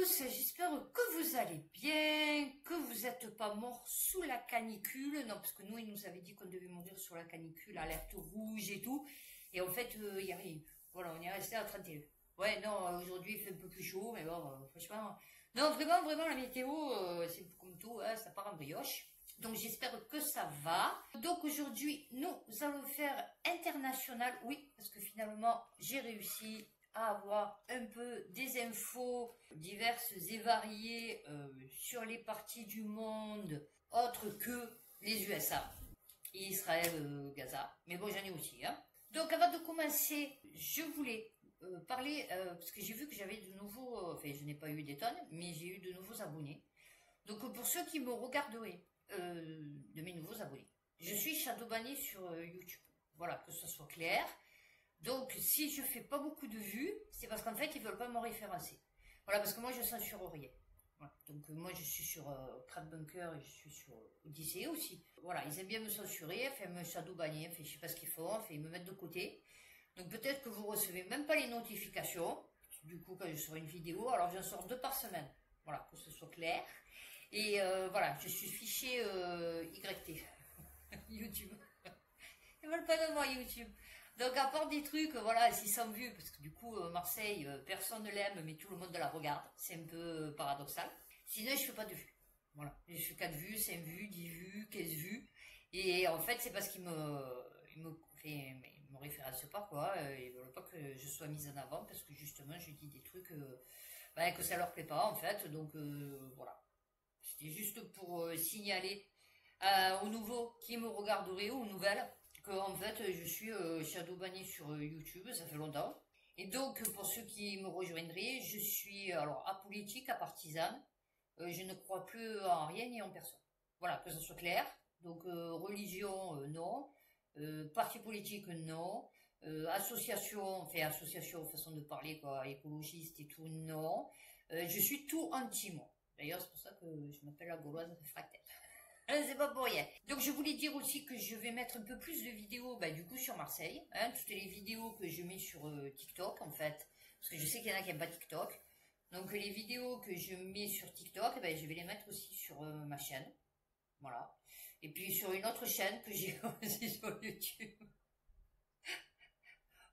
tous, j'espère que vous allez bien, que vous n'êtes pas morts sous la canicule. Non, parce que nous, il nous avait dit qu'on devait mourir sous la canicule, alerte rouge et tout. Et en fait, il y a rien. Voilà, on est resté à 31. Ouais, non, aujourd'hui, il fait un peu plus chaud, mais bon, franchement... Non, vraiment, la météo, c'est un peu comme tout, hein, ça part en brioche. Donc, j'espère que ça va. Donc, aujourd'hui, nous allons faire international. Oui, parce que finalement, j'ai réussi à avoir un peu des infos diverses et variées sur les parties du monde autres que les USA et Israël, Gaza. Mais bon, j'en ai aussi. Hein. Donc, avant de commencer, je voulais parler, parce que j'ai vu que j'avais de nouveaux, enfin, je n'ai pas eu des tonnes, mais j'ai eu de nouveaux abonnés. Donc, pour ceux qui me regarderaient, de mes nouveaux abonnés, je suis shadowbanné sur YouTube. Voilà, que ce soit clair. Donc, si je fais pas beaucoup de vues, c'est parce qu'en fait, ils veulent pas me référencer. Voilà, parce que moi, je censure rien. Voilà. Donc, moi, je suis sur Crowdbunker et je suis sur Odyssey aussi. Voilà, ils aiment bien me censurer, enfin, me shadowbanner, enfin, je sais pas ce qu'ils font, enfin, ils me mettent de côté. Donc, peut-être que vous recevez même pas les notifications. Du coup, quand je sors une vidéo, alors j'en sors 2 par semaine. Voilà, que ce soit clair. Et voilà, je suis fiché YT. YouTube. Ils veulent pas de moi, YouTube. Donc, à part des trucs, voilà, 600 vues, parce que du coup, Marseille, personne ne l'aime, mais tout le monde la regarde. C'est un peu paradoxal. Sinon, je fais pas de vues. Voilà. Je fais 4 vues, 5 vues, 10 vues, 15 vues. Et en fait, c'est parce qu'ils me référencent pas, quoi. Ils veulent pas que je sois mise en avant, parce que justement, je dis des trucs que ça leur plaît pas, en fait. Donc, voilà. C'était juste pour signaler aux nouveaux qui me regarderaient, aux nouvelles, que en fait je suis shadowbanné sur YouTube, ça fait longtemps. Et donc pour ceux qui me rejoindraient, je suis alors apolitique, apartisane. Je ne crois plus en rien ni en personne. Voilà, que ce soit clair. Donc religion, non. Parti politique, non. Association, façon de parler, quoi, écologiste et tout, non. Je suis tout anti-moi. D'ailleurs, c'est pour ça que je m'appelle la Gauloise réfractaire. C'est pas pour rien. Donc je voulais dire aussi que je vais mettre un peu plus de vidéos du coup sur Marseille. Hein, toutes les vidéos que je mets sur TikTok en fait. Parce que je sais qu'il y en a qui n'aiment pas TikTok. Donc les vidéos que je mets sur TikTok, je vais les mettre aussi sur ma chaîne. Voilà. Et puis sur une autre chaîne que j'ai aussi sur YouTube.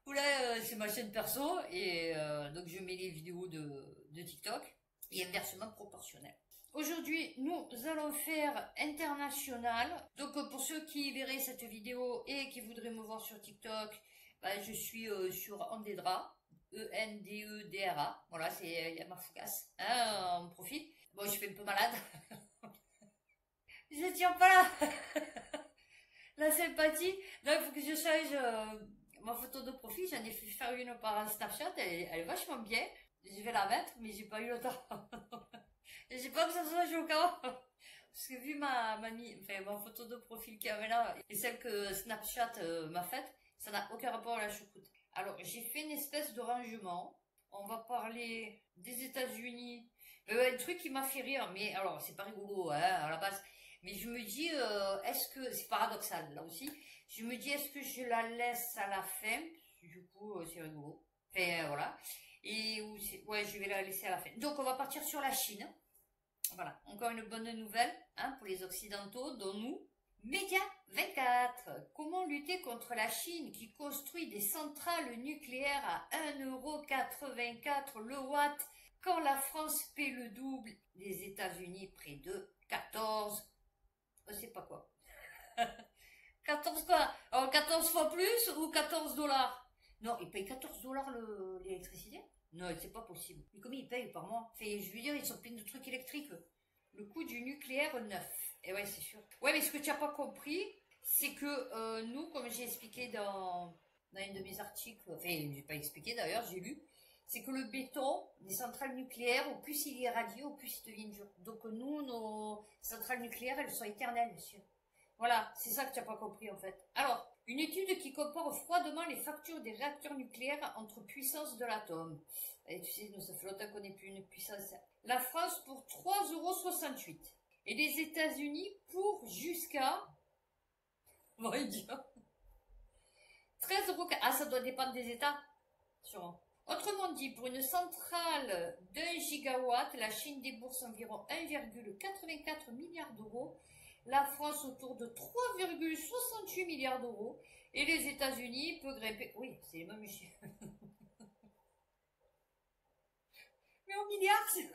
Où là c'est ma chaîne perso. Et donc je mets les vidéos de TikTok. Et inversement proportionnel. Aujourd'hui, nous allons faire international. Donc, pour ceux qui verraient cette vidéo et qui voudraient me voir sur TikTok, je suis sur Endedra, E-N-D-E-D-R-A. Voilà, c'est Yamafoukas, hein, en profil. Bon, je suis un peu malade. Je tiens pas là. La sympathie. Donc, il faut que je change ma photo de profil. J'en ai fait faire une par Snapchat. Elle est vachement bien. Je vais la mettre, mais j'ai pas eu le temps. J'ai pas que ça soit choquant. Parce que vu ma photo de profil qu'il y avait là, et celle que Snapchat m'a faite, ça n'a aucun rapport à la choucroute. Alors, j'ai fait une espèce de rangement. On va parler des États-Unis. Un truc qui m'a fait rire, mais alors, c'est pas rigolo, hein, à la base. Mais je me dis, est-ce que, c'est paradoxal, là aussi. Je me dis, est-ce que je la laisse à la fin? Du coup, c'est rigolo. Enfin, voilà. Et ouais, je vais la laisser à la fin. Donc, on va partir sur la Chine. Voilà, encore une bonne nouvelle hein, pour les Occidentaux, dont nous. Média 24. Comment lutter contre la Chine qui construit des centrales nucléaires à 1,84 € le watt quand la France paie le double, les États-Unis près de 14. Je sais pas quoi. 14 quoi? Alors 14 fois plus ou 14 $? Non, ils payent 14 $ l'électricité? Non, c'est pas possible. Mais comment ils payent par mois? Enfin, je veux dire, ils sont pleins de trucs électriques. Le coût du nucléaire neuf. Et ouais, c'est sûr. Ouais, mais ce que tu n'as pas compris, c'est que nous, comme j'ai expliqué dans un de mes articles, enfin, j'ai pas expliqué d'ailleurs, j'ai lu, c'est que le béton des centrales nucléaires, au plus il est radié, au plus il devient dur. Donc nous, nos centrales nucléaires, elles sont éternelles, monsieur. Voilà, c'est ça que tu n'as pas compris en fait. Alors, une étude qui compare froidement les factures des réacteurs nucléaires entre puissance de l'atome. Et tu sais, nous, ça fait longtemps qu'on n'est plus une puissance. La France pour 3,68 € et les États-Unis pour jusqu'à... Bon, 13 €. Ah, ça doit dépendre des États. Sûrement. Autrement dit, pour une centrale d'1 gigawatt, la Chine débourse environ 1,84 milliard d'euros, la France autour de 3,68 milliards d'euros, et les États-Unis peuvent grimper. Oui, c'est les mêmes chiffres. Mais en milliards, c'est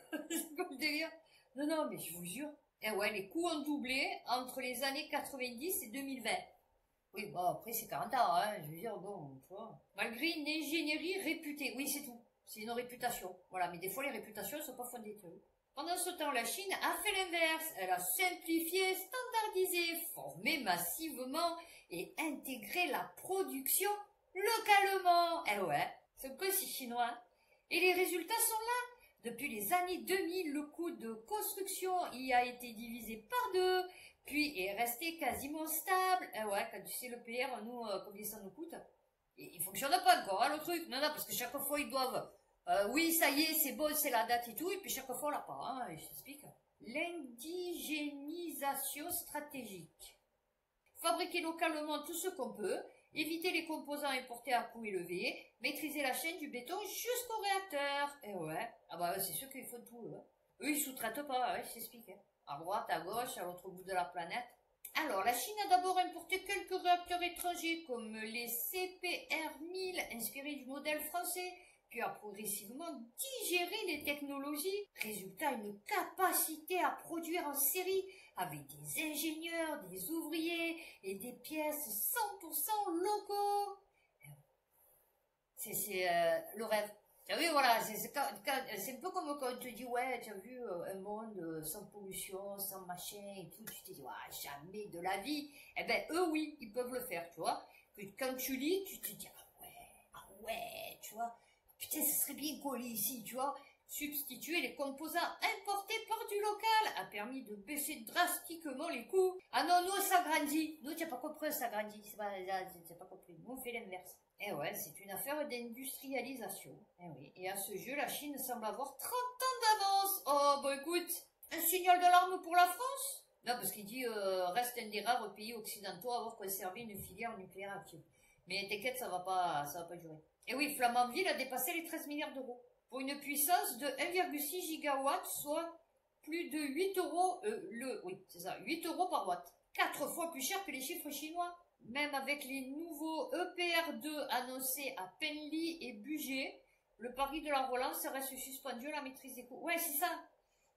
comme le délire. Non, non, mais je vous jure. Et ouais, les coûts ont doublé entre les années 90 et 2020. Oui, bon, après, c'est 40 ans, hein. Je veux dire, bon, tu vois. Malgré une ingénierie réputée. Oui, c'est tout. C'est une réputation. Voilà, mais des fois, les réputations ne sont pas fondées. Pendant ce temps, la Chine a fait l'inverse. Elle a simplifié, standardisé, formé massivement et intégré la production localement. Eh ouais, c'est un peu si chinois, hein. Et les résultats sont là. Depuis les années 2000, le coût de construction y a été divisé par 2, puis est resté quasiment stable. Eh ouais, quand tu sais le PR, nous, combien ça nous coûte, il fonctionne pas encore, hein, le truc. Non, non, parce que chaque fois, ils doivent, oui, ça y est, c'est bon, c'est la date et tout, et puis chaque fois, on l'a pas, hein, je t'explique. L'indigénisation stratégique. Fabriquer localement tout ce qu'on peut, éviter les composants importés à coût élevé, maîtriser la chaîne du béton jusqu'au réacteur. Et ouais, ah bah c'est sûr qu'ils font tout, eux. Eux, ils sous-traitent pas, ouais, je t'explique. Hein. À droite, à gauche, à l'autre bout de la planète. Alors, la Chine a d'abord importé quelques réacteurs étrangers, comme les CPR-1000, inspirés du modèle français, puis a progressivement digéré les technologies. Résultat, une capacité à produire en série, avec des ingénieurs, des ouvriers et des pièces 100% locaux. C'est le rêve. Tu as vu, voilà, c'est un peu comme quand on te dit, ouais, tu as vu un monde sans pollution, sans machin et tout, tu te dis, ouais, jamais de la vie. Eh ben, eux, oui, ils peuvent le faire, tu vois. Puis quand tu lis, tu te dis, ah ouais, tu vois. Putain, ça serait bien collé ici, tu vois. Substituer les composants importés par du local a permis de baisser drastiquement les coûts. Ah non, nous, ça grandit. Nous, tu n'as pas compris, ça grandit. C'est pas compris. Nous, on fait l'inverse. Eh ouais, c'est une affaire d'industrialisation. Eh oui. Et à ce jeu, la Chine semble avoir 30 ans d'avance. Oh, bah écoute, un signal d'alarme pour la France? Non, parce qu'il dit, reste un des rares pays occidentaux à avoir conservé une filière nucléaire active. Mais t'inquiète, ça va pas durer. Et oui, Flamanville a dépassé les 13 milliards d'euros. Pour une puissance de 1,6 gigawatts, soit plus de 8 euros, oui, c'est ça, 8 euros par watt. 4 fois plus cher que les chiffres chinois. Même avec les nouveaux EPR2 annoncés à Penly et Bugey, le pari de la relance reste suspendu à la maîtrise des coûts. Ouais, c'est ça.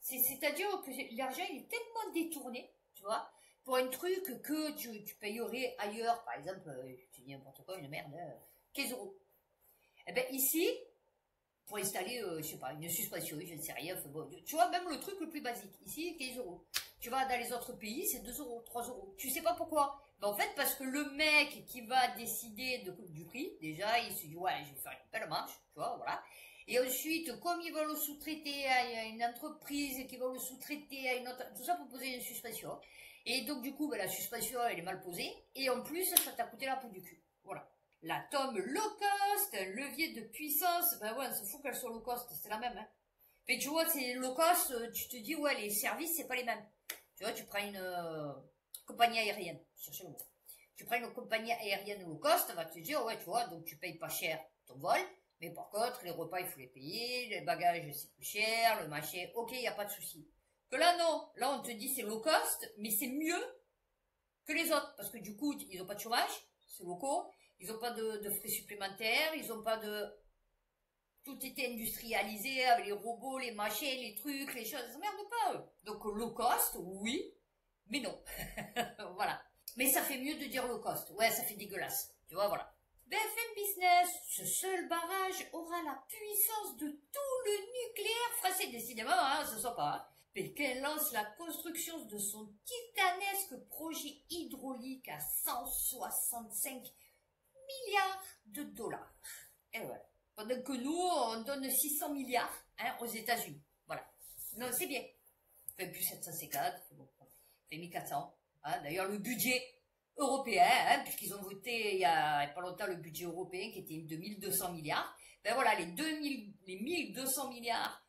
C'est-à-dire que l'argent, il est tellement détourné, tu vois, pour un truc que tu payerais ailleurs, par exemple, tu dis n'importe quoi, une merde, 15 euros. Eh ben, ici, pour installer, je sais pas, une suspension, je ne sais rien, enfin, bon, tu vois, même le truc le plus basique, ici, 15 euros. Tu vas dans les autres pays, c'est 2 euros, 3 euros. Tu sais pas pourquoi. Ben, en fait, parce que le mec qui va décider du prix, déjà, il se dit, ouais, je vais faire une belle marche, tu vois, voilà. Et ensuite, comme ils vont le sous-traiter à une entreprise qui va le sous-traiter à une autre, tout ça pour poser une suspension. Et donc, du coup, ben, la suspension, elle est mal posée. Et en plus, ça t'a coûté la peau du cul. Voilà. L'atome low cost, un levier de puissance, ben ouais, on se fout qu'elle soit low cost, c'est la même, hein. Mais tu vois, c'est low cost, tu te dis, ouais, les services, c'est pas les mêmes. Tu vois, tu prends une compagnie aérienne, cherchez le mot. Tu prends une compagnie aérienne low cost, on va te dire, ouais, tu vois, donc tu payes pas cher ton vol, mais par contre, les repas, il faut les payer, les bagages, c'est plus cher, le machin, ok, il n'y a pas de souci. Que là, non, là, on te dit, c'est low cost, mais c'est mieux que les autres, parce que du coup, ils n'ont pas de chômage, c'est locaux, ils n'ont pas de frais supplémentaires, ils n'ont pas de... Tout était industrialisé avec les robots, les machins, les trucs, les choses, ça merde pas eux. Donc low cost, oui, mais non. Voilà. Mais ça fait mieux de dire low cost. Ouais, ça fait dégueulasse. Tu vois, voilà. BFM Business, ce seul barrage aura la puissance de tout le nucléaire français. Décidément, hein, ce soit pas. Hein. Pékin lance la construction de son titanesque projet hydraulique à 165 milliards de dollars. Et ouais. Pendant que nous, on donne 600 milliards hein, aux États-Unis. Voilà. Non, c'est bien. Enfin, plus 750, bon, fait 1400. Hein. D'ailleurs, le budget européen, hein, puisqu'ils ont voté il y a pas longtemps le budget européen qui était de 1200 milliards. Ben voilà, les 1200 milliards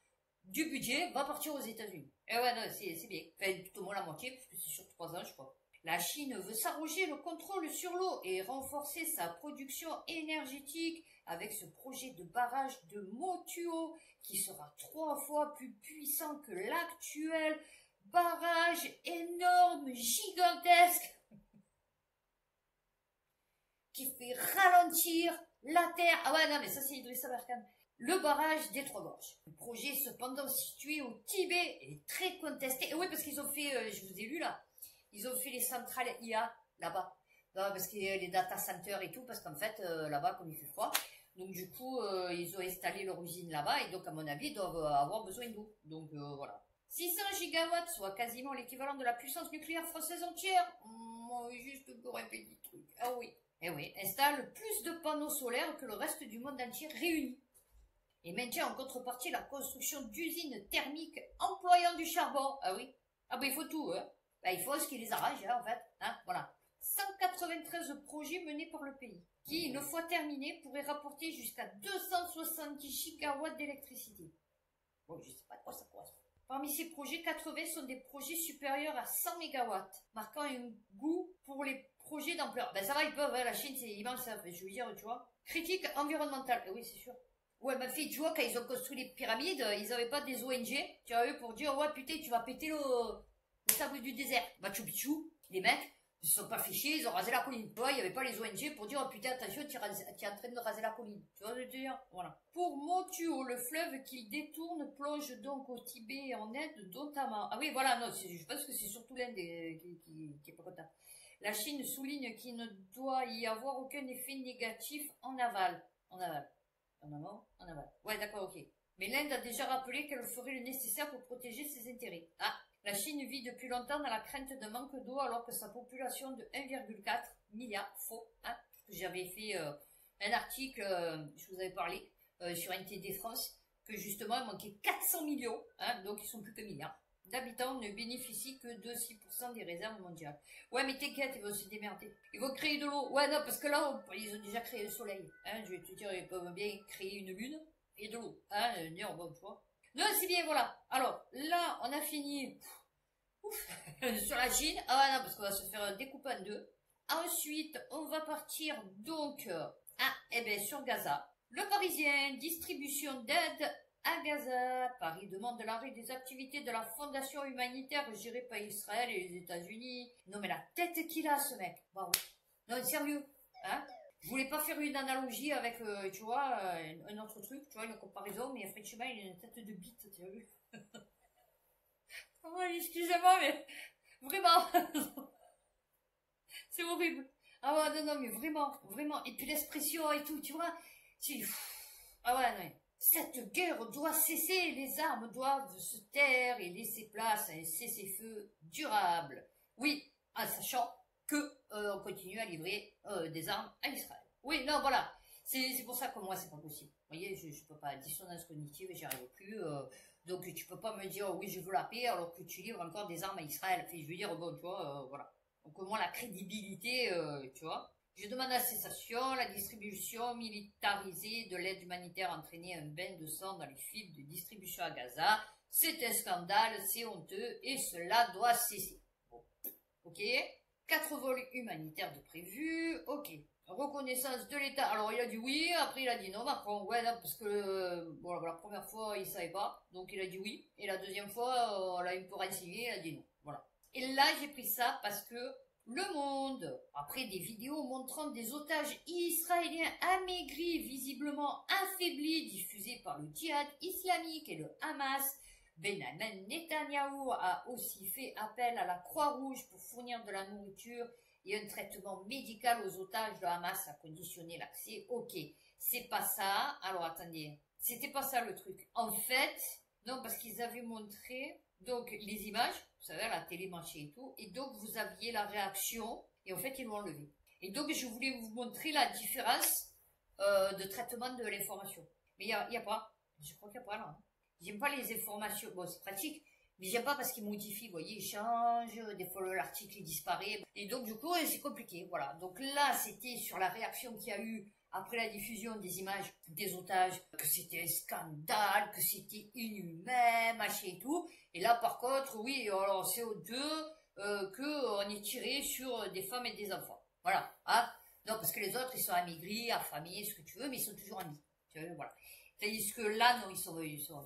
du budget va partir aux États-Unis. Et ouais, non, c'est bien. Enfin, tout au moins la moitié, parce que c'est sur 3 ans, je crois. La Chine veut s'arroger le contrôle sur l'eau et renforcer sa production énergétique avec ce projet de barrage de Motuo qui sera 3 fois plus puissant que l'actuel barrage énorme, gigantesque, qui fait ralentir la Terre. Ah ouais, non, mais ça c'est Idrissa Berkane. Le barrage des Trois Gorges. Le projet cependant situé au Tibet est très contesté. Et oui, parce qu'ils ont fait, je vous ai lu là, ils ont fait les centrales IA là-bas. Parce qu'il y a les data centers et tout, parce qu'en fait, là-bas, comme il fait froid, donc du coup, ils ont installé leur usine là-bas, et donc à mon avis, ils doivent avoir besoin d'eau. Donc voilà. 600 gigawatts, soit quasiment l'équivalent de la puissance nucléaire française entière. Juste pour un petit truc. Ah oui. Eh oui, installe plus de panneaux solaires que le reste du monde entier réuni. Et maintient en contrepartie la construction d'usines thermiques employant du charbon. Ah oui. Ah ben il faut tout, hein. Ben, il faut ce qui les arrange, hein, en fait. Hein, voilà. 193 projets menés par le pays, qui, une fois terminés, pourraient rapporter jusqu'à 270 gigawatts d'électricité. Bon, je sais pas de quoi ça correspond. Parmi ces projets, 80 sont des projets supérieurs à 100 mégawatts, marquant un goût pour les projets d'ampleur. Ben ça va, ils peuvent, hein, la Chine c'est immense, hein, je veux dire, tu vois. Critique environnementale, oui c'est sûr. Ouais, ma fille, tu vois, quand ils ont construit les pyramides, ils n'avaient pas des ONG, tu vois, eux, pour dire, ouais, putain, tu vas péter le sable du désert. Machu Picchu, les mecs, ils se sont pas fait chier, ils ont rasé la colline. Tu vois, il n'y avait pas les ONG pour dire, oh putain, attention, tu es en train de raser la colline. Tu vois ce que je veux dire? Voilà. Pour Motuo, le fleuve qu'il détourne plonge donc au Tibet et en Inde notamment. Ah oui, voilà, non, je pense que c'est surtout l'Inde qui est pas content. La Chine souligne qu'il ne doit y avoir aucun effet négatif en aval. En aval. En amont, en aval. Ouais, d'accord, ok. Mais l'Inde a déjà rappelé qu'elle ferait le nécessaire pour protéger ses intérêts. Ah, la Chine vit depuis longtemps dans la crainte d'un manque d'eau alors que sa population de 1,4 milliard, faux, hein. J'avais fait un article, je vous avais parlé, sur NTD France, que justement il manquait 400 millions, hein, donc ils sont plus que milliards, d'habitants ne bénéficient que de 6% des réserves mondiales. Ouais, mais t'inquiète, ils vont se démerder. Ils vont créer de l'eau. Ouais, non, parce que là, ils ont déjà créé le soleil. Hein, je vais te dire, ils peuvent bien créer une lune et de l'eau. Hein, bon, tu vois. Non, c'est bien, voilà. Alors, là, on a fini sur la Chine. Ah non, parce qu'on va se faire découper en deux. Ensuite, on va partir donc sur Gaza. Le Parisien, distribution d'aide à Gaza. Paris demande l'arrêt des activités de la fondation humanitaire gérée par Israël et les États-Unis. Non mais la tête qu'il a ce mec. Bravo. Non sérieux, hein. Je voulais pas faire une analogie avec, tu vois, un autre truc, tu vois, une comparaison, mais effectivement il a une tête de bite, tu as vu. Oh, excusez-moi, mais vraiment, c'est horrible. Ah ouais, non, mais vraiment, vraiment. Et puis l'expression et tout, tu vois, c'est... Ah ouais, non. Cette guerre doit cesser, les armes doivent se taire et laisser place à un cessez-feu durable. Oui, en sachant que on continue à livrer des armes à Israël. Oui, non, voilà. C'est pour ça que moi, c'est pas possible. Vous voyez, je peux pas, dissonance cognitive, j'y arrive plus. Donc tu peux pas me dire, oui, je veux la paix, alors que tu livres encore des armes à Israël. Enfin, je veux dire, bon, tu vois, voilà. Donc au moins la crédibilité, tu vois. Je demande la cessation, la distribution militarisée de l'aide humanitaire a entraîné un bain de sang dans les fils de distribution à Gaza. C'est un scandale, c'est honteux et cela doit cesser. Bon. Ok. 4 vols humanitaires de prévus. Ok. Reconnaissance de l'État. Alors il a dit oui, après il a dit non, Macron. Ouais, non, parce que bon, la première fois il savait pas, donc il a dit oui. Et la deuxième fois, on l'a un peu renseigné, il a dit non. Voilà. Et là j'ai pris ça parce que Le Monde, après des vidéos montrant des otages israéliens amaigris, visiblement affaiblis, diffusés par le djihad islamique et le Hamas, Benjamin Netanyahou a aussi fait appel à la Croix-Rouge pour fournir de la nourriture et un traitement médical aux otages. Le Hamas a conditionné l'accès. Ok, c'est pas ça. Alors attendez, c'était pas ça le truc. En fait, non, parce qu'ils avaient montré donc les images, vous savez, à la télé marché et tout, et donc vous aviez la réaction, et en fait ils l'ont enlevé. Et donc je voulais vous montrer la différence de traitement de l'information. Mais il y a pas, je crois qu'il n'y a pas là. J'aime pas les informations, bon c'est pratique, mais j'aime pas parce qu'ils modifient, vous voyez, ils changent, des fois l'article disparaît, et donc du coup c'est compliqué, voilà. Donc là c'était sur la réaction qu'il y a eu après la diffusion des images des otages, que c'était un scandale, que c'était inhumain, machin et tout. Et là, par contre, oui, alors CO2, qu'on est tiré sur des femmes et des enfants. Voilà. Hein. Non, parce que les autres, ils sont amaigris, affamés, ce que tu veux, mais ils sont toujours amis. Tu vois, voilà. Tandis que là, non, ils sont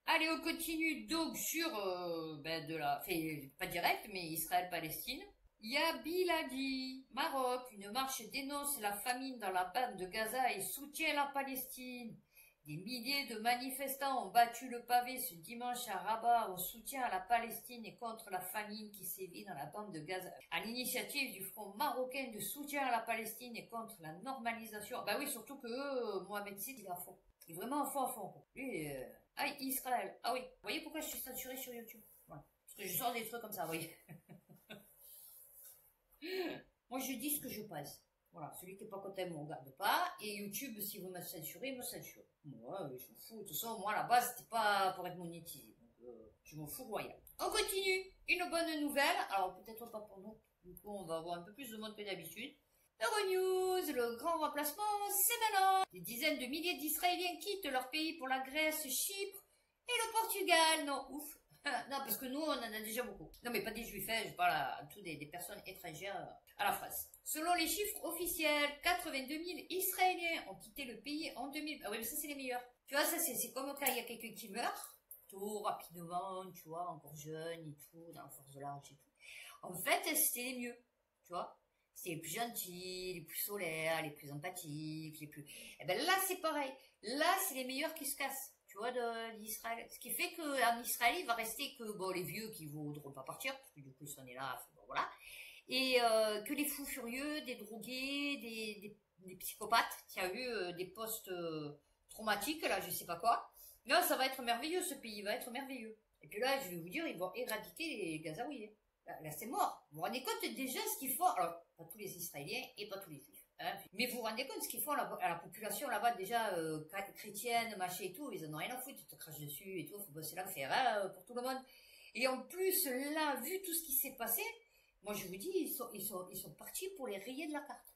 Allez, on continue donc sur pas direct, mais Israël-Palestine. Yabil a dit, Maroc, une marche dénonce la famine dans la bande de Gaza et soutient la Palestine. Des milliers de manifestants ont battu le pavé ce dimanche à Rabat en soutien à la Palestine et contre la famine qui sévit dans la bande de Gaza. À l'initiative du Front marocain de soutien à la Palestine et contre la normalisation. Bah oui, surtout que Mohamed Sid, il est à fond. Il est vraiment à fond. Lui, Israël. Ah oui, vous voyez pourquoi je suis censuré sur YouTube? Voilà. Parce que je sors des trucs comme ça, vous voyez. Moi, je dis ce que je pense. Voilà, celui qui n'est pas content ne me regarde pas. Et YouTube, si vous me censurez, me censure. Moi, je m'en fous. De toute façon, moi, à la base, c'était pas pour être monétisé. Donc, je m'en fous royal. On continue. Une bonne nouvelle. Alors, peut-être pas pour nous. Du coup, on va avoir un peu plus de monde que d'habitude. Euronews, le grand remplacement, c'est maintenant. Des dizaines de milliers d'Israéliens quittent leur pays pour la Grèce, Chypre et le Portugal. Non, ouf. Non, parce que nous, on en a déjà beaucoup. Non, mais pas des juifs, je parle à toutes des personnes étrangères à la France. Selon les chiffres officiels, 82 000 Israéliens ont quitté le pays en 2000. Ah oui, mais ça, c'est les meilleurs. Tu vois, ça, c'est comme quand il y a quelqu'un qui meurt, tout rapidement, tu vois, encore jeune et tout, dans la force de l'âge et tout. En fait, c'était les mieux, tu vois. C'était les plus gentils, les plus solaires, les plus empathiques, les plus... Eh ben là, c'est pareil. Là, c'est les meilleurs qui se cassent. Tu vois, d'Israël. Ce qui fait qu'en Israël, il va rester que bon, les vieux qui ne voudront pas partir, parce que du coup, ils sont là, bon, voilà. Et que les fous furieux, des drogués, des psychopathes, qui a eu des postes traumatiques, là, je sais pas quoi. Là, ça va être merveilleux, ce pays va être merveilleux. Et puis là, je vais vous dire, ils vont éradiquer les Gazaouis. Là, c'est mort. Vous vous rendez compte déjà ce qu'ils font? Alors, pas tous les Israéliens et pas tous les Juifs. Hein. Mais vous vous rendez compte ce qu'ils font à la population là-bas déjà chrétienne, machin et tout, ils en ont rien à foutre, ils te crachent dessus et tout, faut bosser l'enfer hein, pour tout le monde. Et en plus, là, vu tout ce qui s'est passé, moi je vous dis, ils sont partis pour les rayer de la carte.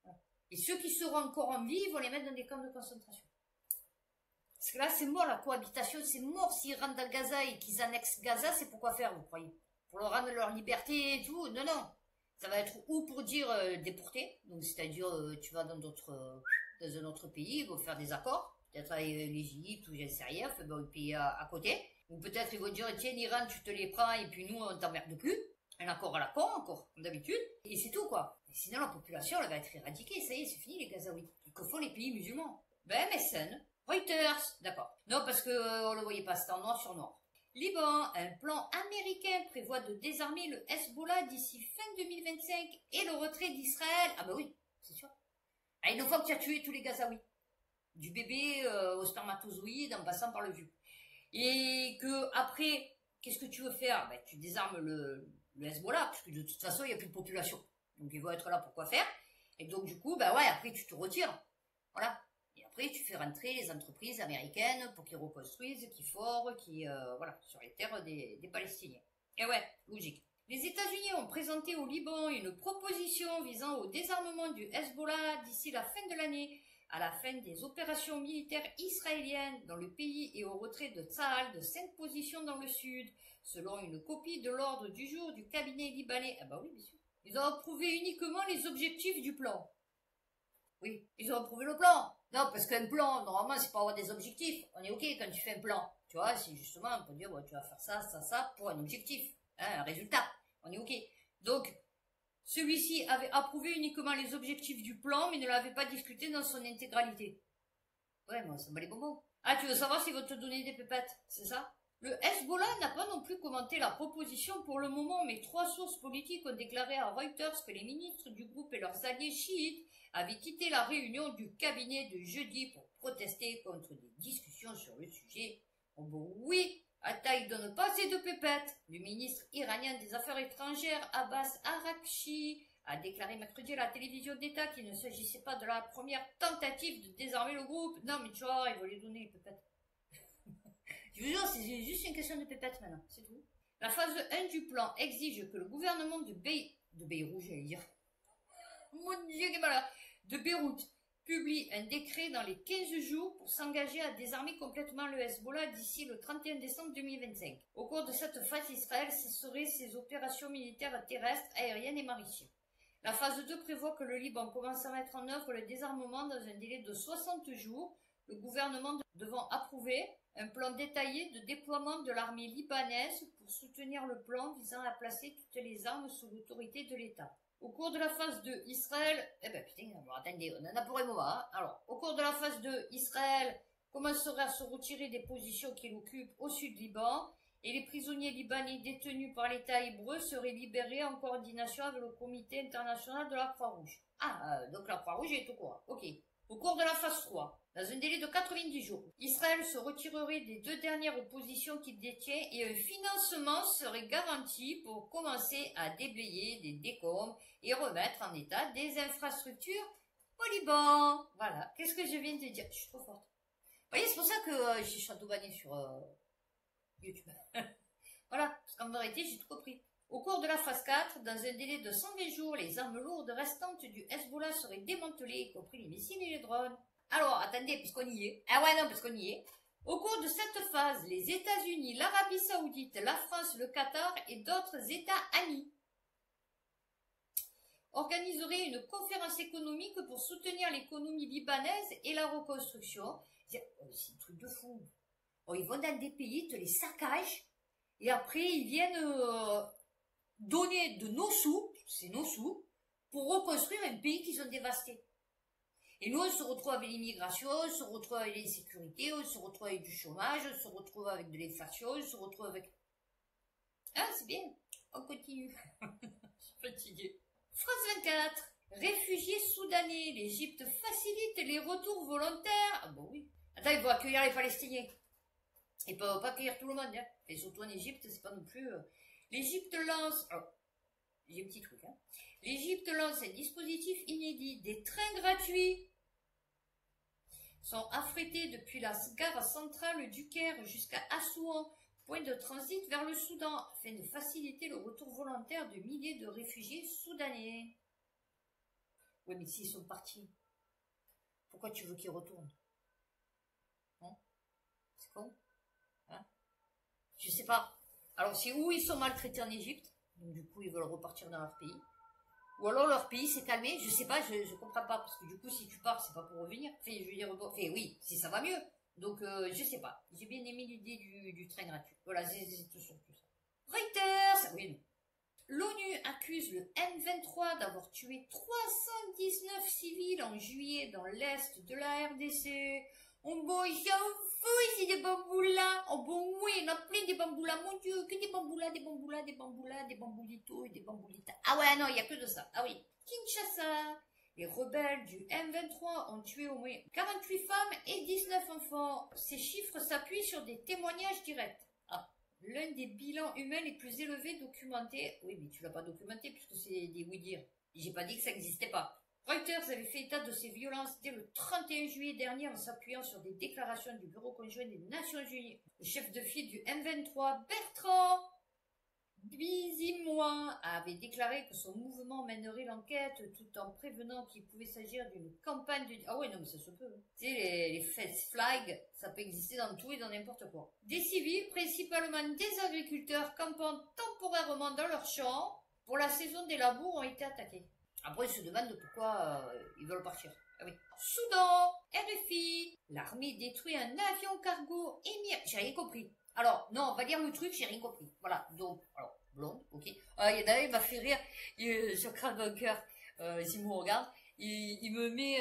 Voilà. Et ceux qui seront encore en vie, ils vont les mettre dans des camps de concentration. Parce que là, c'est mort, la cohabitation, c'est mort. S'ils rentrent dans Gaza et qu'ils annexent Gaza, c'est pour quoi faire, vous croyez? Pour leur rendre leur liberté et tout? Non, non. Ça va être ou pour dire déporté, donc c'est-à-dire tu vas dans un autre pays, ils vont faire des accords, peut-être avec l'Égypte ou je ne sais rien, enfin, bon, le pays à côté, ou peut-être ils vont dire tiens l'Iran tu te les prends et puis nous on t'emmerde plus, un accord à la con encore, comme d'habitude, et c'est tout quoi. Et sinon la population elle va être éradiquée, ça y est c'est fini les Gazaouis. Et que font les pays musulmans? Ben MSN, Reuters, d'accord. Non parce que on le voyait pas, c'était en noir sur noir. Liban, un plan américain prévoit de désarmer le Hezbollah d'ici fin 2025 et le retrait d'Israël. Ah bah oui, c'est sûr. Ah, une fois que tu as tué tous les Gazaouis, du bébé au spermatozoïde en passant par le vieux. Et que après, qu'est-ce que tu veux faire? Ben, tu désarmes le Hezbollah, parce que de toute façon, il n'y a plus de population. Donc ils vont être là pour quoi faire. Et donc du coup, ben ouais, après tu te retires. Voilà. Après, tu fais rentrer les entreprises américaines pour qu'ils reconstruisent, qu'ils forent, voilà, sur les terres des Palestiniens. Et ouais, logique. Les États-Unis ont présenté au Liban une proposition visant au désarmement du Hezbollah d'ici la fin de l'année, à la fin des opérations militaires israéliennes dans le pays et au retrait de Tsahal de 5 positions dans le sud, selon une copie de l'ordre du jour du cabinet libanais. Ah bah oui, bien sûr. Ils ont approuvé uniquement les objectifs du plan. Oui, ils ont approuvé le plan. Non, parce qu'un plan, normalement, c'est pour avoir des objectifs. On est OK quand tu fais un plan. Tu vois, c'est justement, on peut dire, bon, tu vas faire ça, ça, ça, pour un objectif. Hein, un résultat. On est OK. Donc, celui-ci avait approuvé uniquement les objectifs du plan, mais ne l'avait pas discuté dans son intégralité. Ouais, moi, ça me bat les bonbons. Ah, tu veux savoir s'ils vont te donner des pépettes, c'est ça? Le Hezbollah n'a pas non plus commenté la proposition pour le moment, mais 3 sources politiques ont déclaré à Reuters que les ministres du groupe et leurs alliés chiites avaient quitté la réunion du cabinet de jeudi pour protester contre des discussions sur le sujet. Oh bon, oui, Atta ne donne pas assez de pépettes. Le ministre iranien des Affaires étrangères, Abbas Araghchi, a déclaré mercredi à la télévision d'État qu'il ne s'agissait pas de la première tentative de désarmer le groupe. Non, mais tu vois, il va lui donner les pépettes. Je vous jure, c'est juste une question de pépettes maintenant, c'est tout. La phase 1 du plan exige que le gouvernement de Beyrouth, j'allais dire. Mon Dieu, quel malheur. De Beyrouth publie un décret dans les 15 jours pour s'engager à désarmer complètement le Hezbollah d'ici le 31 décembre 2025. Au cours de cette phase, Israël cesserait ses opérations militaires terrestres, aériennes et maritimes. La phase 2 prévoit que le Liban commence à mettre en œuvre le désarmement dans un délai de 60 jours, le gouvernement devant approuver un plan détaillé de déploiement de l'armée libanaise pour soutenir le plan visant à placer toutes les armes sous l'autorité de l'État. Au cours de la phase 2, Israël... attendez, on en a pour un moment. Hein. Alors, au cours de la phase 2, Israël commencerait à se retirer des positions qu'il occupe au sud Liban et les prisonniers libanais détenus par l'État hébreu seraient libérés en coordination avec le comité international de la Croix-Rouge. Donc la Croix-Rouge est au courant. Ok. Au cours de la phase 3, dans un délai de 90 jours, Israël se retirerait des 2 dernières positions qu'il détient et un financement serait garanti pour commencer à déblayer des décombres et remettre en état des infrastructures au Liban. Voilà. Qu'est-ce que je viens de dire? Je suis trop forte. Vous voyez, c'est pour ça que j'ai châteaubanné sur YouTube. Voilà. Parce qu'en vérité, j'ai tout compris. Au cours de la phase 4, dans un délai de 120 jours, les armes lourdes restantes du Hezbollah seraient démantelées, y compris les missiles et les drones. Alors, attendez, puisqu'on y est. Ah ouais, non, puisqu'on y est. Au cours de cette phase, les États-Unis, l'Arabie Saoudite, la France, le Qatar et d'autres États amis organiseraient une conférence économique pour soutenir l'économie libanaise et la reconstruction. C'est un truc de fou. Ils vont dans des pays, te les saccagent, et après, ils viennent donner de nos sous, c'est nos sous, pour reconstruire un pays qu'ils ont dévasté. Et nous, on se retrouve avec l'immigration, on se retrouve avec l'insécurité, on se retrouve avec du chômage, on se retrouve avec de l'inflation, on se retrouve avec... Ah, c'est bien, on continue. Je suis fatiguée. France 24. Réfugiés soudanais, l'Égypte facilite les retours volontaires. Ah bon oui. Attends, il faut accueillir les Palestiniens. Ils peuvent pas accueillir tout le monde, hein. Et surtout en Égypte, c'est pas non plus... L'Égypte lance... Alors, j'ai un petit truc, hein. L'Égypte lance un dispositif inédit. Des trains gratuits sont affrétés depuis la gare centrale du Caire jusqu'à Assouan, point de transit vers le Soudan, afin de faciliter le retour volontaire de milliers de réfugiés soudanais. Oui, mais s'ils sont partis, pourquoi tu veux qu'ils retournent? Hein? C'est con? Hein? Je sais pas. Alors, c'est où ils sont maltraités en Égypte, donc du coup, ils veulent repartir dans leur pays. Ou alors leur pays s'est calmé, je sais pas, je comprends pas, parce que du coup, si tu pars, c'est pas pour revenir. Enfin, je veux dire, oui, si ça va mieux. Donc, je sais pas. J'ai bien aimé l'idée du train gratuit. Voilà, c'est tout ça. Reuters, oui, non. L'ONU accuse le M23 d'avoir tué 319 civils en juillet dans l'est de la RDC. Oh bon, il s'en fout ici des bamboulas. Oh bon, oui, on a plein des bamboulas. Mon Dieu, que des bamboulas, des bamboulitos et des bamboulitas. Ah ouais, non, il n'y a que de ça. Ah oui. Kinshasa. Les rebelles du M23 ont tué au moins 48 femmes et 19 enfants. Ces chiffres s'appuient sur des témoignages directs. Ah, l'un des bilans humains les plus élevés documentés. Oui, mais tu l'as pas documenté puisque c'est des oui-dire. J'ai pas dit que ça n'existait pas. Reuters avait fait état de ces violences dès le 31 juillet dernier en s'appuyant sur des déclarations du Bureau conjoint des Nations Unies. Le chef de file du M23, Bertrand Bizimois, avait déclaré que son mouvement mènerait l'enquête tout en prévenant qu'il pouvait s'agir d'une campagne de... Ah ouais, non, mais ça se peut. Hein. Tu sais, les face flags, ça peut exister dans tout et dans n'importe quoi. Des civils, principalement des agriculteurs, campant temporairement dans leurs champs, pour la saison des labours, ont été attaqués. Après, ils se demandent pourquoi ils veulent partir. Ah oui. Soudan, RFI, l'armée détruit un avion cargo émirien. J'ai rien compris. Alors, non, on va dire le truc, j'ai rien compris. Voilà, donc, alors, blonde, ok. Il y en a un, il m'a fait rire, sur Crâne Bunker, si vous regarde, il me met,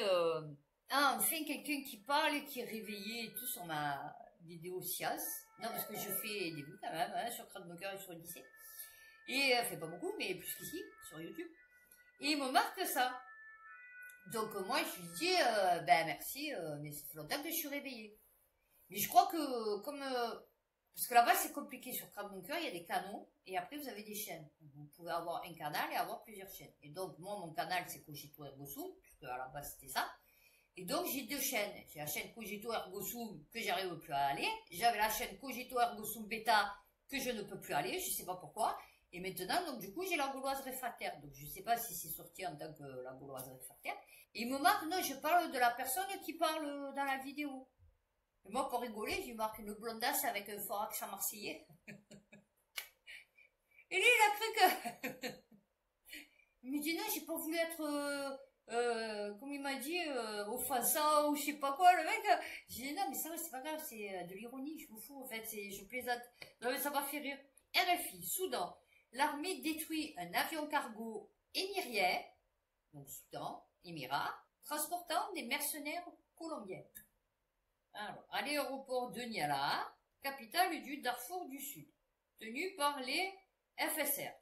enfin, quelqu'un qui parle et qui est réveillé et tout sur ma vidéo science. Non, parce que je fais des vues quand même, hein, sur Crâne Bunker et sur Odyssée. Et, fait pas beaucoup, mais plus qu'ici, sur YouTube. Et il me marque ça. Donc moi je lui dis merci, mais ça fait longtemps que je suis réveillée. Mais je crois que comme parce que là-bas c'est compliqué sur Crâne Bunker, il y a des canaux et après vous avez des chaînes. Vous pouvez avoir un canal et avoir plusieurs chaînes. Et donc moi mon canal c'est Cogito Ergo Sum, puisque à la base c'était ça. Et donc j'ai deux chaînes. J'ai la chaîne Cogito Ergo Sum que j'arrive plus à aller. J'avais la chaîne Cogito Ergo Sum Beta que je ne peux plus aller, je sais pas pourquoi. Et maintenant, donc du coup, j'ai la Gauloise réfractaire. Donc je sais pas si c'est sorti en tant que la Gauloise réfractaire. Il me marque, non, je parle de la personne qui parle dans la vidéo. Et moi, pour rigoler, je lui marque une blondasse avec un fort accent marseillais. Et lui, il a cru que... Il me dit, non, j'ai pas voulu être, comme il m'a dit, offensant ou je sais pas quoi, le mec. J'ai dit, non, mais ça va, c'est pas grave, c'est de l'ironie, je m'en fous, en fait, je plaisante. Non, mais ça m'a fait rire. RFI, Soudan. L'armée détruit un avion cargo émirien, donc Soudan, Émirat, transportant des mercenaires colombiens. Alors, à l'aéroport de Niala, capitale du Darfour du Sud, tenu par les FSR.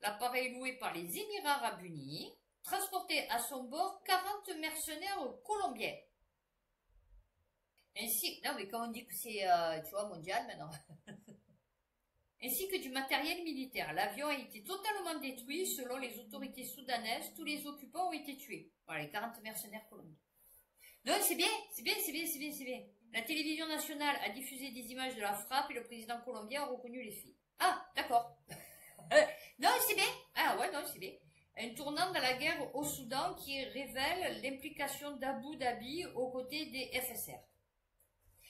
L'appareil loué par les Émirats Arabes Unis transportait à son bord 40 mercenaires colombiens. Ainsi, non mais quand on dit que c'est, tu vois, mondial maintenant. Ainsi que du matériel militaire. L'avion a été totalement détruit selon les autorités soudanaises. Tous les occupants ont été tués. Voilà, les 40 mercenaires colombiens. Non, c'est bien, c'est bien, c'est bien, c'est bien, c'est bien. La télévision nationale a diffusé des images de la frappe et le président colombien a reconnu les faits. Ah, d'accord. Non, c'est bien. Ah ouais, non, c'est bien. Un tournant dans la guerre au Soudan qui révèle l'implication d'Abu Dhabi aux côtés des FSR.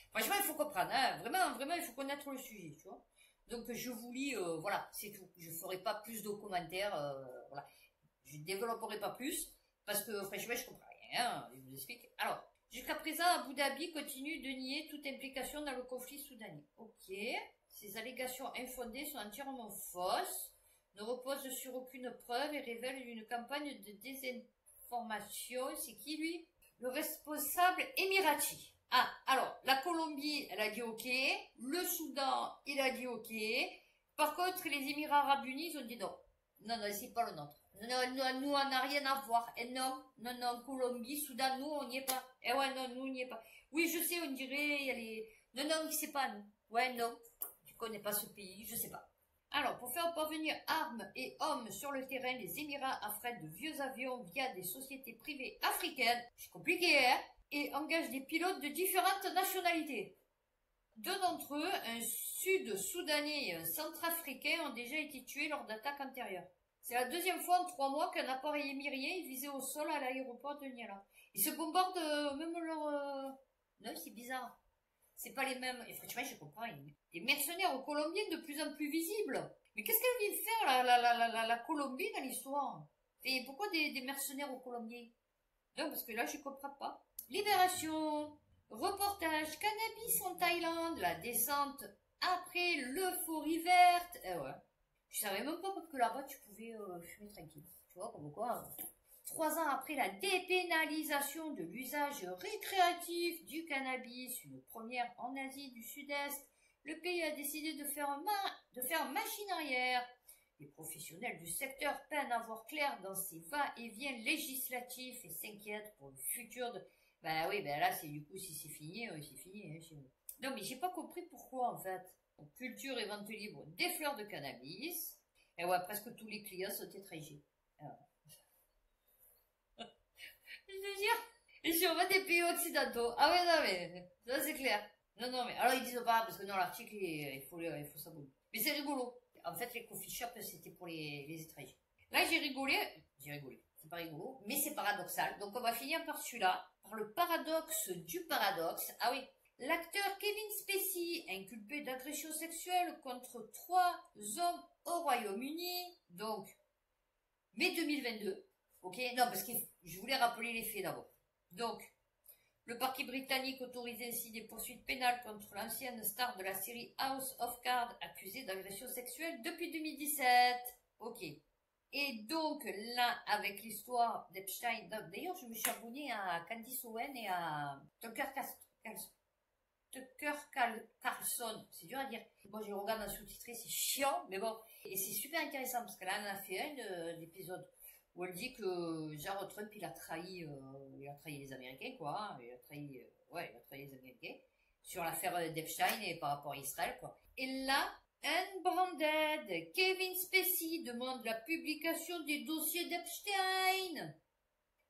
Franchement, il faut comprendre, hein. Vraiment, vraiment, il faut connaître le sujet, tu vois. Donc, je vous lis, voilà, c'est tout. Je ferai pas plus de commentaires, voilà. Je développerai pas plus, parce que, franchement, je comprends rien, hein. Je vous explique. Alors, jusqu'à présent, Abu Dhabi continue de nier toute implication dans le conflit soudanais. Ok. Ces allégations infondées sont entièrement fausses, ne reposent sur aucune preuve et révèlent une campagne de désinformation. C'est qui, lui? Le responsable émirati. Ah, alors, la Colombie, elle a dit ok, le Soudan, il a dit ok. Par contre, les Émirats Arabes Unis, ils ont dit non. Non, non, c'est pas le nôtre. Non, non, nous, on n'a rien à voir. Et non, non, non, Colombie, Soudan, nous, on n'y est pas. Eh ouais, non, nous, on n'y est pas. Oui, je sais, on dirait, il y a les... Non, non, c'est pas nous. Ouais, non, tu connais pas ce pays, je sais pas. Alors, pour faire parvenir armes et hommes sur le terrain, les Émirats affrètent de vieux avions via des sociétés privées africaines. C'est compliqué, hein? Et engagent des pilotes de différentes nationalités. Deux d'entre eux, un sud-soudanais et un centrafricain, ont déjà été tués lors d'attaques antérieures. C'est la deuxième fois en 3 mois qu'un appareil émirien est visé au sol à l'aéroport de Niala. Ils se bombardent même leur... Non, c'est bizarre. C'est pas les mêmes... Et franchement, je comprends. Les mercenaires colombiens de plus en plus visibles. Mais qu'est-ce qu'elle vient faire, la Colombie, dans l'histoire? Et pourquoi des mercenaires colombiens? Non, parce que là, je comprends pas. Libération. Reportage. Cannabis en Thaïlande. La descente après l'euphorie verte. Eh ouais. Je savais même pas que là-bas, tu pouvais fumer tranquille. Tu vois, comme quoi... 3 ans après la dépénalisation de l'usage récréatif du cannabis, une première en Asie du Sud-Est, le pays a décidé de faire machine arrière. Les professionnels du secteur peinent à voir clair dans ces va-et-vient législatifs et s'inquiètent pour le futur de... Ben oui, ben là, c'est du coup, si c'est fini, c'est fini. Hein, chez nous. Non, mais j'ai pas compris pourquoi, en fait. Donc, culture et vente libre des fleurs de cannabis. Et ouais, presque tous les clients sont étrangers. Alors, je veux dire, et sur des pays occidentaux. Ah ouais, non, mais, ça c'est clair. Non, non, mais, alors ils disent pas, parce que non, l'article, il faut s'abonner. Mais c'est rigolo. En fait, les coffee shops, c'était pour les étrangers. Là, j'ai rigolé. C'est pas rigolo, mais c'est paradoxal. Donc, on va finir par celui-là. Par le paradoxe du paradoxe. Ah oui. L'acteur Kevin Spacey, inculpé d'agression sexuelle contre 3 hommes au Royaume-Uni. Donc, mai 2022. Ok, non, parce que je voulais rappeler les faits d'abord. Donc, le parquet britannique autorise ainsi des poursuites pénales contre l'ancienne star de la série House of Cards, accusée d'agression sexuelle depuis 2017. Ok. Et donc, là, avec l'histoire d'Epstein, d'ailleurs, je me suis abonnée à Candice Owen et à Tucker Carlson. C'est dur à dire. Moi, je regarde en sous-titré, c'est chiant, mais bon. Et c'est super intéressant, parce que là, on a fait un épisode où elle dit que genre Trump il a trahi les Américains quoi, il a trahi les Américains sur l'affaire d'Epstein et par rapport à Israël quoi. Et là, Anne Branded, Kevin Spacey demande la publication des dossiers d'Epstein.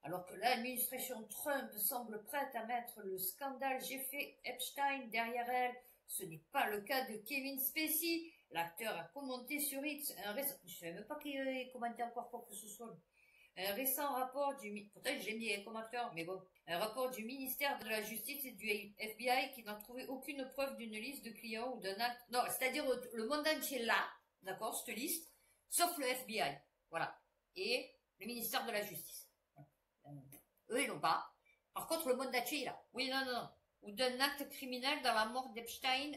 Alors que l'administration Trump semble prête à mettre le scandale Jeffrey Epstein derrière elle, ce n'est pas le cas de Kevin Spacey. L'acteur a commenté sur X un récent... Je ne savais même pas qu'il commentait encore quoi que ce soit. Un récent rapport pourtant j'aime bien comme acteur, mais bon, un rapport du ministère de la Justice et du FBI qui n'a trouvé aucune preuve d'une liste de clients ou d'un acte. Non, c'est-à-dire le monde entier là, d'accord, cette liste, sauf le FBI, voilà, et le ministère de la Justice. Eux, ils l'ont pas. Par contre, le monde entier, là. Oui, non, non, non. Ou d'un acte criminel dans la mort d'Epstein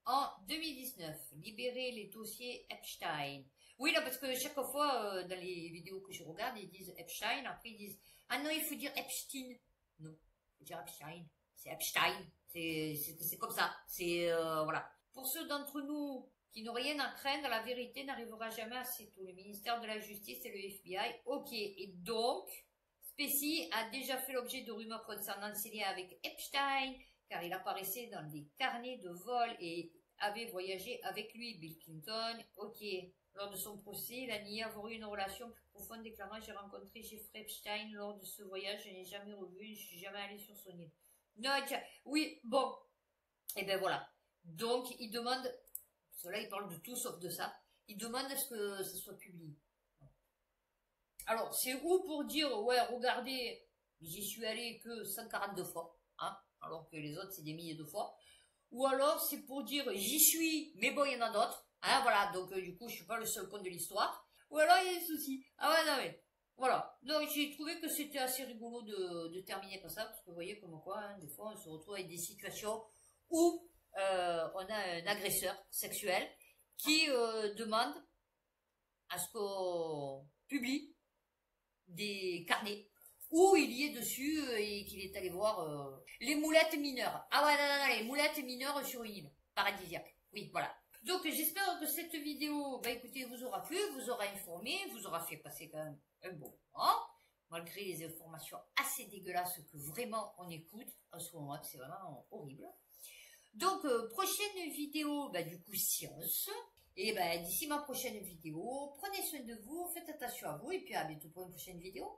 en 2019. Libérer les dossiers Epstein. Oui, là, parce que chaque fois, dans les vidéos que je regarde, ils disent Epstein, après ils disent, ah non, il faut dire Epstein. Non, il faut dire Epstein. C'est Epstein. C'est comme ça. C'est, voilà. Pour ceux d'entre nous qui n'ont rien à craindre, la vérité n'arrivera jamais assez tôt. Le ministère de la Justice et le FBI, ok. Et donc, Spacey a déjà fait l'objet de rumeurs concernant ses liens avec Epstein, car il apparaissait dans des carnets de vol et avait voyagé avec lui. Bill Clinton, ok. Lors de son procès, il a nié avoir eu une relation plus profonde, déclarant: j'ai rencontré Jeffrey Epstein lors de ce voyage, je n'ai jamais revu, je suis jamais allé sur son île. Non, tiens, oui, bon. Et ben voilà. Donc, il demande, parce que là, il parle de tout sauf de ça, il demande à ce que ça soit publié. Alors, c'est ou pour dire, ouais, regardez, j'y suis allé que 142 fois, hein, alors que les autres, c'est des milliers de fois. Ou alors, c'est pour dire, j'y suis, mais bon, il y en a d'autres, hein, voilà, donc du coup, je suis pas le seul con de l'histoire. Ou alors, il y a des soucis. Ah ouais, non, mais, voilà. Donc, j'ai trouvé que c'était assez rigolo de terminer par ça, parce que vous voyez, comme quoi, hein, des fois, on se retrouve avec des situations où on a un agresseur sexuel qui demande à ce qu'on publie des carnets où il y est dessus et qu'il est allé voir les moulettes mineures. Ah ouais, non, non, non, les moulettes mineures sur une île paradisiaque. Oui, voilà. Donc j'espère que cette vidéo, bah écoutez, vous aura plu, vous aura informé, vous aura fait passer quand même un bon moment, malgré les informations assez dégueulasses que vraiment on écoute en ce moment, c'est vraiment horrible. Donc prochaine vidéo, bah du coup science. Et ben d'ici ma prochaine vidéo, prenez soin de vous, faites attention à vous et puis à bientôt pour une prochaine vidéo.